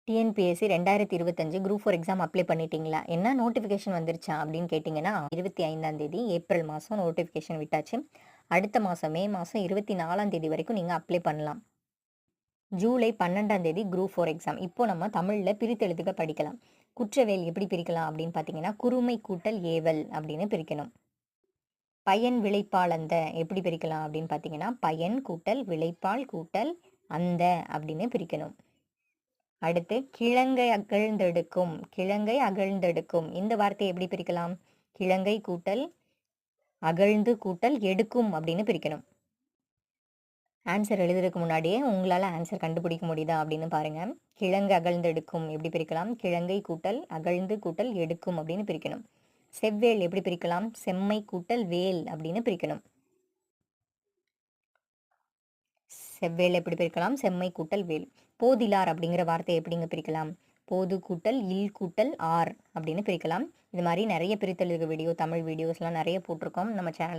TNPSC 2025 group 4 exam apply பண்ணிட்டீங்களா? என்ன notification வந்துருச்சா அப்படின்னு கேட்டிங்கன்னா 25ஆம் தேதி ஏப்ரல் மாதம் நோட்டிஃபிகேஷன் விட்டாச்சு. அடுத்த மாதம் மே மாதம் 24ஆம் தேதி வரைக்கும் நீங்கள் அப்ளை பண்ணலாம். ஜூலை 12ஆம் தேதி குரூப் 4 எக்ஸாம். இப்போ நம்ம தமிழில் பிரித்தெழுதுக படிக்கலாம். குற்றவியல் எப்படி பிரிக்கலாம் அப்படின்னு பார்த்தீங்கன்னா குறுமை கூட்டல் ஏவல் அப்படின்னு பிரிக்கணும். பயன் விளைப்பால் அந்த எப்படி பிரிக்கலாம் அப்படின்னு பார்த்தீங்கன்னா பயன் கூட்டல் விளைப்பால் கூட்டல் அந்த அப்படின்னு பிரிக்கணும். அடுத்து கிழங்கை அகழ்ந்தெடுக்கும் இந்த வார்த்தையை எப்படி பிரிக்கலாம்? கிழங்கை கூட்டல் அகழ்ந்து கூட்டல் எடுக்கும் அப்படின்னு பிரிக்கணும். ஆன்சர் எழுதுறதுக்கு முன்னாடியே உங்களால் ஆன்சர் கண்டுபிடிக்க முடியுதா அப்படின்னு பாருங்க. கிழங்கு அகழ்ந்தெடுக்கும் எப்படி பிரிக்கலாம்? கிழங்கை கூட்டல் அகழ்ந்து கூட்டல் எடுக்கும் அப்படின்னு பிரிக்கணும். செவ்வேல் எப்படி பிரிக்கலாம்? செம்மை கூட்டல் வேல் அப்படின்னு பிரிக்கணும். செவ்வேல் எப்படி பிரிக்கலாம்? செம்மை கூட்டல் வேல். போதிலார் அப்படிங்கிற வார்த்தையை எப்படிங்க பிரிக்கலாம்? போது கூட்டல் இல் கூட்டல் ஆர் அப்படின்னு பிரிக்கலாம். இது மாதிரி நிறைய பிரித்தெழுதுக வீடியோ, தமிழ் வீடியோஸ்லாம் நிறைய போட்டிருக்கோம் நம்ம சேனல்.